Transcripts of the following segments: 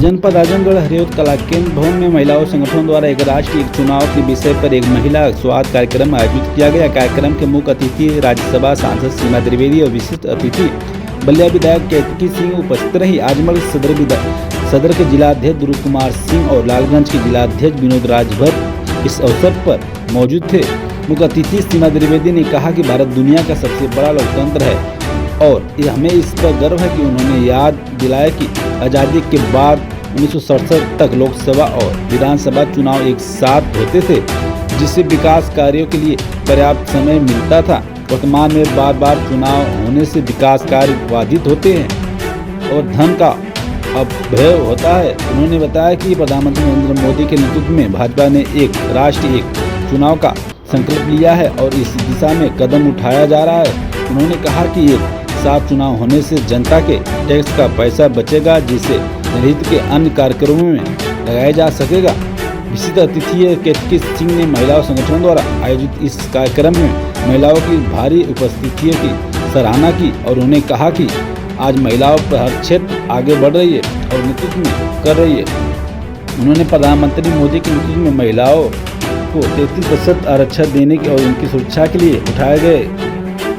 जनपद आजमगढ़ हरियोत कला केंद्र भवन में महिलाओं संगठन द्वारा एक राष्ट्रीय चुनाव के विषय पर एक महिला स्वाद कार्यक्रम आयोजित किया गया। कार्यक्रम के मुख्य अतिथि राज्यसभा सांसद सीमा द्विवेदी और विशिष्ट अतिथि बलिया विधायक केतकी सिंह उपस्थित रही। आजमगढ़ सदर के जिलाध्यक्ष ध्रुव कुमार सिंह और लालगंज के जिलाध्यक्ष विनोद राजभर इस अवसर पर मौजूद थे। मुख्य अतिथि सीमा द्विवेदी ने कहा कि भारत दुनिया का सबसे बड़ा लोकतंत्र है और हमें इस पर गर्व है कि उन्होंने याद दिलाया कि आज़ादी के बाद 1967 तक लोकसभा और विधानसभा चुनाव एक साथ होते थे, जिससे विकास कार्यों के लिए पर्याप्त समय मिलता था। वर्तमान में बार बार चुनाव होने से विकास कार्य बाधित होते हैं और धन का अपव्यय होता है। उन्होंने बताया कि प्रधानमंत्री नरेंद्र मोदी के नेतृत्व में भाजपा ने एक राष्ट्र एक चुनाव का संकल्प लिया है और इस दिशा में कदम उठाया जा रहा है। उन्होंने कहा कि एक साथ चुनाव होने से जनता के टैक्स का पैसा बचेगा, जिसे जनहित के अन्य कार्यक्रमों में लगाया जा सकेगा। विशिष्ट अतिथि केतकी सिंह ने महिलाओं संगठन द्वारा आयोजित इस कार्यक्रम में महिलाओं की भारी उपस्थिति की सराहना की और उन्होंने कहा कि आज महिलाओं पर हर क्षेत्र आगे बढ़ रही है और नेतृत्व कर रही है। उन्होंने प्रधानमंत्री मोदी के नेतृत्व में महिलाओं को 33% आरक्षण देने की और उनकी सुरक्षा के लिए उठाए गए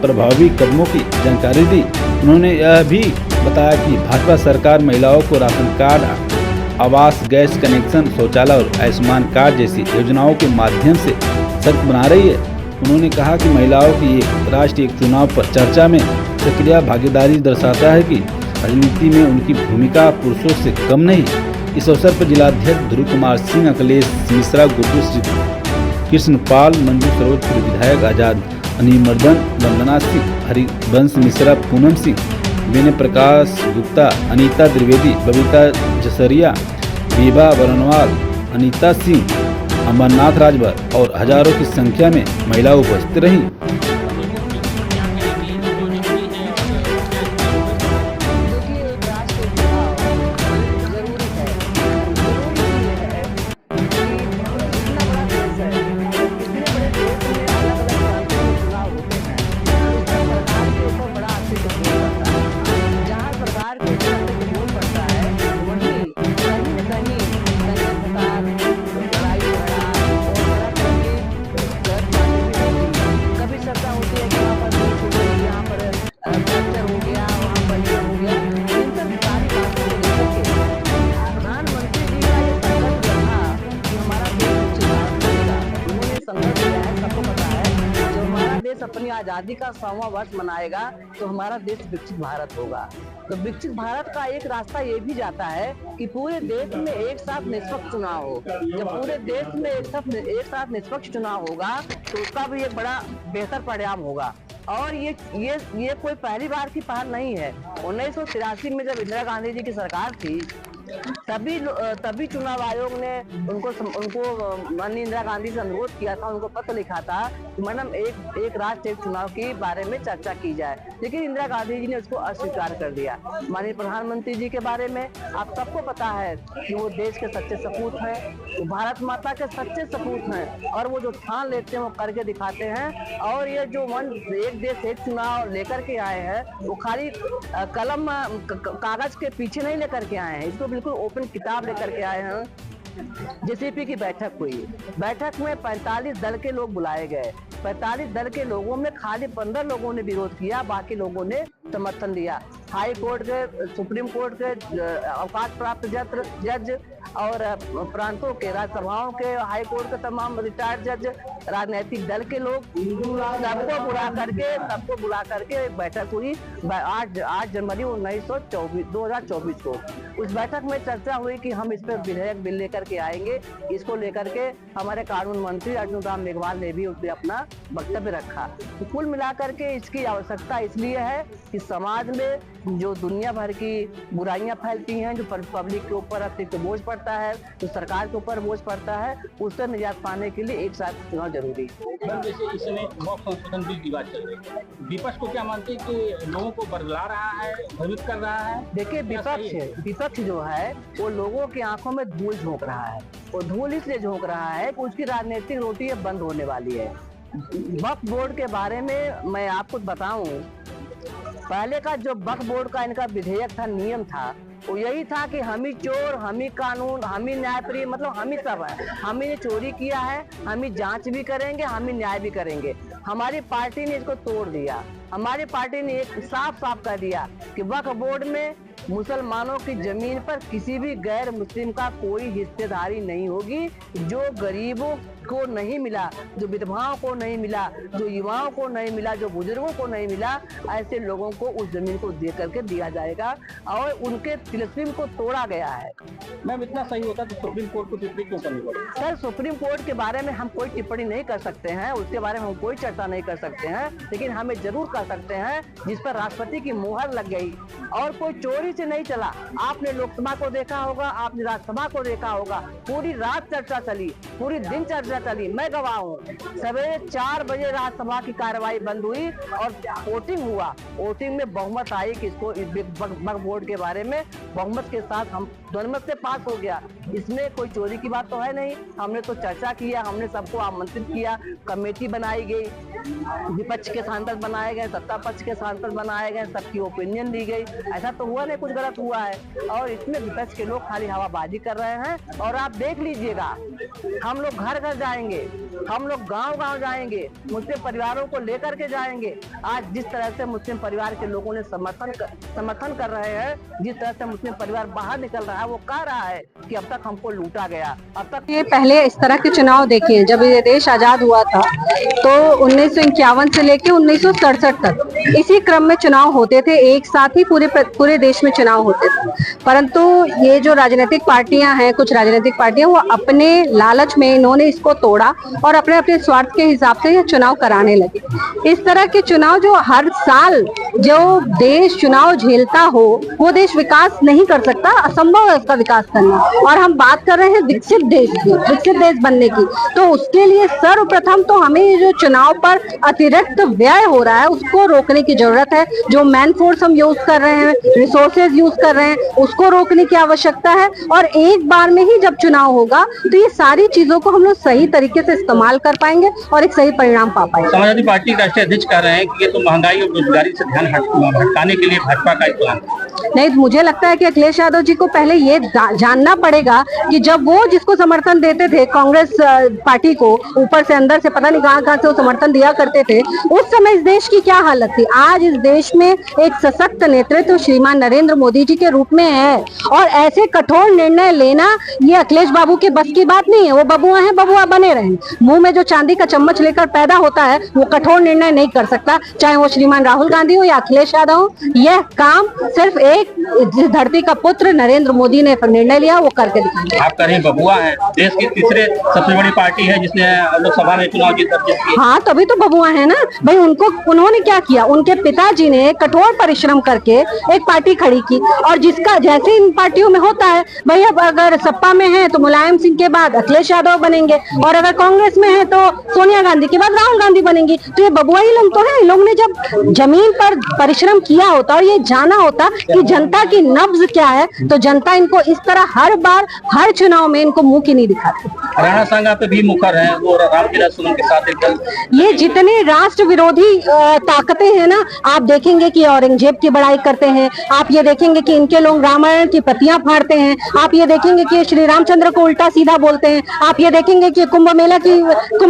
प्रभावी कदमों की जानकारी दी। उन्होंने यह भी बताया कि भाजपा सरकार महिलाओं को राशन कार्ड, आवास, गैस कनेक्शन, शौचालय और आयुष्मान कार्ड जैसी योजनाओं के माध्यम से सशक्त बना रही है। उन्होंने कहा कि महिलाओं की एक राष्ट्र एक चुनाव पर चर्चा में सक्रिय भागीदारी दर्शाता है कि राजनीति में उनकी भूमिका पुरुषों से कम नहीं। इस अवसर पर जिलाध्यक्ष ध्रुव कुमार सिंह, अखिलेश मिश्रा, गुड्डू कृष्णपाल, मंजू सरोजपुर विधायक आजाद अनिमर्दन, वंदना सिंह, हरिवंश मिश्रा, पूनम सिंह, विनय प्रकाश गुप्ता, अनीता द्विवेदी, बबीता जसरिया, बीबा बरनवाल, अनीता सिंह, अमरनाथ राजभर और हजारों की संख्या में महिलाएं उपस्थित रहीं। अपनी आजादी का 100वां वर्ष मनाएगा तो हमारा देश विकसित भारत होगा। तो विकसित भारत का एक रास्ता ये भी जाता है कि पूरे देश में एक साथ निष्पक्ष चुनाव हो। जब पूरे देश में एक साथ निष्पक्ष चुनाव होगा तो उसका भी एक बड़ा बेहतर परिणाम होगा। और ये कोई पहली बार की पहल नहीं है। 1983 में जब इंदिरा गांधी जी की सरकार थी तभी चुनाव आयोग ने उनको माननीय इंदिरा गांधी से अनुरोध किया था, उनको पत्र लिखा था कि मैडम एक राष्ट्र एक चुनाव के बारे में चर्चा की जाए, लेकिन इंदिरा गांधी जी ने उसको अस्वीकार कर दिया। माननीय प्रधानमंत्री जी के बारे में आप सबको पता है कि वो देश के सच्चे सपूत हैं, वो भारत माता के सच्चे सपूत हैं और वो जो ठान लेते हैं वो करके दिखाते हैं। और ये जो एक देश एक चुनाव लेकर के आए हैं वो खाली कलम कागज के पीछे नहीं लेकर के आए हैं, इसको बिल्कुल ओपन किताब लेकर के आए हैं। जेसीपी की बैठक हुई, बैठक में 45 दल के लोग बुलाए गए। 45 दल के लोगों में खाली 15 लोगों ने विरोध किया, बाकी लोगों ने समर्थन दिया। हाई कोर्ट के, सुप्रीम कोर्ट के अवकाश प्राप्त जज और प्रांतों के, राज्यसभाओं के, हाई कोर्ट के तमाम रिटायर्ड जज, राजनीतिक दल के लोग, सबको बुला करके एक बैठक हुई 8 जनवरी 2024 को। उस बैठक में चर्चा हुई कि हम इस पर विधेयक बिल लेकर के आएंगे। इसको लेकर के हमारे कानून मंत्री अर्जुन राम मेघवाल ने भी उस पर अपना वक्तव्य रखा। तो कुल मिलाकर के इसकी आवश्यकता इसलिए है कि समाज में जो दुनिया भर की बुराइयां फैलती हैं, जो पब्लिक के ऊपर अतिरिक्त बोझ पड़ता है, जो सरकार के ऊपर बोझ पड़ता है, उससे निजात पाने के लिए एक साथ चुनाव जरूरी है। जैसे इस समय मॉब संशोधन बिल की बात चल रही है, विपक्ष को क्या मानते हैं कि लोगों को बदला रहा है, भ्रमित कर रहा है? देखिए, विपक्ष जो है वो लोगों की आंखों में धूल झोंक रहा है। वो धूल इसलिए झोंक रहा है कि उसकी राजनीतिक रोटी बंद होने वाली है। वक्फ बोर्ड के बारे में मैं आपको बताऊं, पहले का जो वक्फ बोर्ड का इनका विधेयक था, नियम था, वो यही था कि हम ही चोर, हम ही कानून, हम ही न्यायप्रिय, मतलब हम ही सब है। हम ही ने चोरी किया है, हम ही जांच भी करेंगे, हम ही न्याय भी करेंगे। हमारी पार्टी ने इसको तोड़ दिया। हमारी पार्टी ने एक साफ साफ कह दिया कि वक्फ बोर्ड में मुसलमानों की जमीन पर किसी भी गैर मुस्लिम का कोई हिस्सेदारी नहीं होगी। जो गरीबों को नहीं मिला, जो विधवाओं को नहीं मिला, जो युवाओं को नहीं मिला, जो बुजुर्गों को नहीं मिला, ऐसे लोगों को उस जमीन को दे करके दिया जाएगा। और उनके तिलस्म को तोड़ा गया है। मैम इतना सही होता तो सुप्रीम कोर्ट को टिप्पणी क्यों करनी पड़ी? सर, सुप्रीम कोर्ट के बारे में हम कोई टिप्पणी नहीं कर सकते हैं, उसके बारे में हम कोई चर्चा नहीं कर सकते हैं, लेकिन हमें जरूर कर सकते हैं जिस पर राष्ट्रपति की मुहर लग गई। और कोई चोरी से नहीं चला। आपने लोकसभा को देखा होगा, आपने राज्यसभा को देखा होगा, पूरी रात चर्चा चली, पूरी दिन चर्चा चली। मैं गवाह हूँ। सवेरे 4 बजे राज्यसभा की कार्रवाई बंद हुई और वोटिंग हुआ। वोटिंग में बहुमत आई कि इसको वक्फ बोर्ड के बारे में बहुमत के साथ हम ध्वनिमत से पास हो गया। इसमें कोई चोरी की बात तो है नहीं। हमने तो चर्चा किया, हमने सबको आमंत्रित किया, कमेटी बनाई गई, विपक्ष के सांसद बनाए गए, सत्ता पक्ष के सांसद बनाए गए, सबकी ओपिनियन दी गई। ऐसा तो हुआ नहीं कुछ गलत हुआ है। और इसमें विपक्ष के लोग खाली हवाबाजी कर रहे हैं। और आप देख लीजिएगा, हम लोग घर घर जाएंगे, हम लोग गांव गांव जाएंगे, मुस्लिम परिवारों को लेकर के जाएंगे। आज जिस तरह से मुस्लिम परिवार के लोगों ने समर्थन कर रहे हैं, जिस तरह से मुस्लिम परिवार बाहर निकल रहा है, वो कह रहा है कि अब तक हमको लूटा गया। अब तक ये पहले इस तरह के चुनाव देखे, जब ये देश आजाद हुआ था तो 1951 से लेके 1967 तक इसी क्रम में चुनाव होते थे। एक साथ ही पूरे देश में चुनाव होते थे। परंतु ये जो राजनीतिक पार्टियां हैं, कुछ राजनीतिक पार्टियां, वो अपने लालच में इन्होंने इसको तोड़ा और अपने अपने स्वार्थ के हिसाब से ये चुनाव कराने लगे। इस तरह के चुनाव जो हर साल जो देश चुनाव झेलता हो, वो देश विकास नहीं कर सकता। असंभव है उसका विकास करना। और हम बात कर रहे हैं विकसित देश की, विकसित देश बनने की, तो उसके लिए सर्वप्रथम तो हमें जो चुनाव पर अतिरिक्त व्यय हो रहा है उसको रोकने की जरूरत है। जो मैन फोर्स हम यूज कर रहे हैं, रिसोर्सेज यूज कर रहे हैं, उसको रोकने की आवश्यकता है। और एक बार में ही जब चुनाव होगा तो ये सारी चीजों को हम लोग सही तरीके से इस्तेमाल कर पाएंगे और एक सही परिणाम पा पाएंगे। समाजवादी पार्टी के राष्ट्रीय अध्यक्ष कह रहे हैं कि ये तो महंगाई और बेरोजगारी से ध्यान भटकाने के लिए भाजपा का एक प्लान है। नहीं, मुझे लगता है कि अखिलेश यादव जी को पहले ये जानना पड़ेगा कि जब वो जिसको समर्थन देते थे, कांग्रेस पार्टी को, ऊपर से अंदर से पता नहीं कहां से वो समर्थन दिया करते थे, उस समय इस देश की क्या हालत थी। आज इस देश में एक सशक्त नेतृत्व श्रीमान नरेंद्र मोदी जी के रूप में है। और ऐसे कठोर निर्णय लेना ये अखिलेश बाबू के बस की बात नहीं है। वो बबुआ है, बबुआ बने रहे। मुंह में जो चांदी का चम्मच लेकर पैदा होता है वो कठोर निर्णय नहीं कर सकता, चाहे वो श्रीमान राहुल गांधी हो या अखिलेश यादव हो। यह काम सिर्फ एक जिस धरती का पुत्र नरेंद्र मोदी ने निर्णय लिया, वो करके दिखाएंगे। आप कह रहे हैं बबुआ है, देश की तीसरे सबसे बड़ी पार्टी है जिसने लोकसभा में चुनाव जीत किया। हाँ, तभी तो बबुआ है ना भाई। उन्होंने क्या किया, उनके पिताजी ने कठोर परिश्रम करके एक पार्टी खड़ी की। और जिसका जैसे इन पार्टियों में होता है भाई, अब अगर सपा में है तो मुलायम सिंह के बाद अखिलेश यादव बनेंगे, और अगर कांग्रेस में है तो सोनिया गांधी के बाद राहुल गांधी बनेंगी। तो ये बबुआ ही लोग तो है। इन लोगों ने जब जमीन पर परिश्रम किया होता और ये जाना होता कि जनता की नब्ज क्या है, तो जनता इनको इस तरह हर बार हर चुनाव में इनको मुंह की नहीं दिखाती। राणा सांगा पे भी मुखर है, वो रामविलास सोनम के साथ एकदम। ये जितने राष्ट्र विरोधी ताकतें हैं ना, आप देखेंगे कि औरंगजेब की बड़ाई करते हैं, आप ये देखेंगे कि इनके लोग रामायण की प्रतियां फाड़ते हैं, आप ये देखेंगे कि श्री रामचंद्र को उल्टा सीधा बोलते हैं, आप ये देखेंगे कि कुंभ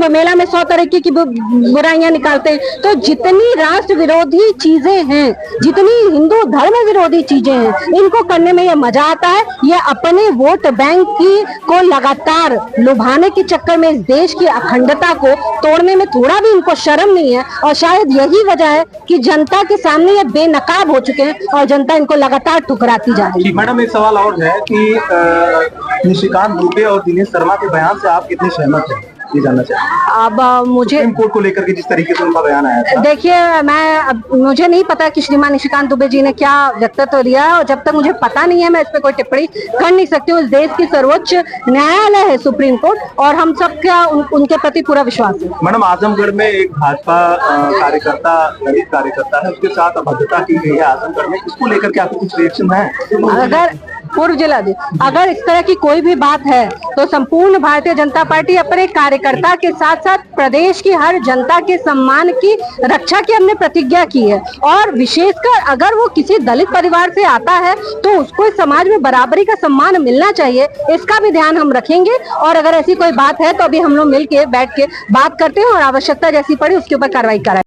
मेला में 100 तरीके की बुराइयां निकालते हैं। तो जितनी राष्ट्र विरोधी चीजें हैं, जितनी हिंदू धर्म विरोधी चीजें हैं, इनको करने में ये मजा आता है। ये अपने वोट बैंक को लगातार लुभाने के चक्कर में इस देश की अखंडता को तोड़ने में थोड़ा भी इनको शर्म नहीं है। और शायद यही वजह है कि जनता के सामने ये बेनकाब हो चुके हैं और जनता इनको लगातार ठुकराती जा रही है। मैडम, एक सवाल और है कि निशिकांत दुबे और दिनेश शर्मा के बयान से आप कितने सहमत हैं, ये जानना चाहिए। अब मुझे सुप्रीम कोर्ट को लेकर के जिस तरीके से उनका बयान आया था, देखिए, मुझे नहीं पता कि श्रीमान निशिकांत दुबे जी ने क्या वक्तव्य दिया है, और जब तक मुझे पता नहीं है मैं इस पर कोई टिप्पणी कर नहीं सकती हूँ। इस देश की सर्वोच्च न्यायालय है सुप्रीम कोर्ट, और हम सब का उनके प्रति पूरा विश्वास है। मैडम, आजमगढ़ में एक भाजपा कार्यकर्ता, दलित कार्यकर्ता है, उसके साथ अभद्रता की गई है आजमगढ़ में, इसको लेकर के आपको कुछ रिएक्शन है? पूर्व जिलाधीश, अगर इस तरह की कोई भी बात है तो संपूर्ण भारतीय जनता पार्टी अपने कार्यकर्ता के साथ साथ प्रदेश की हर जनता के सम्मान की रक्षा की हमने प्रतिज्ञा की है। और विशेषकर अगर वो किसी दलित परिवार से आता है तो उसको इस समाज में बराबरी का सम्मान मिलना चाहिए, इसका भी ध्यान हम रखेंगे। और अगर ऐसी कोई बात है तो अभी हम लोग मिल के बैठ के बात करते हैं और आवश्यकता जैसी पड़ी उसके ऊपर कार्रवाई कराएं।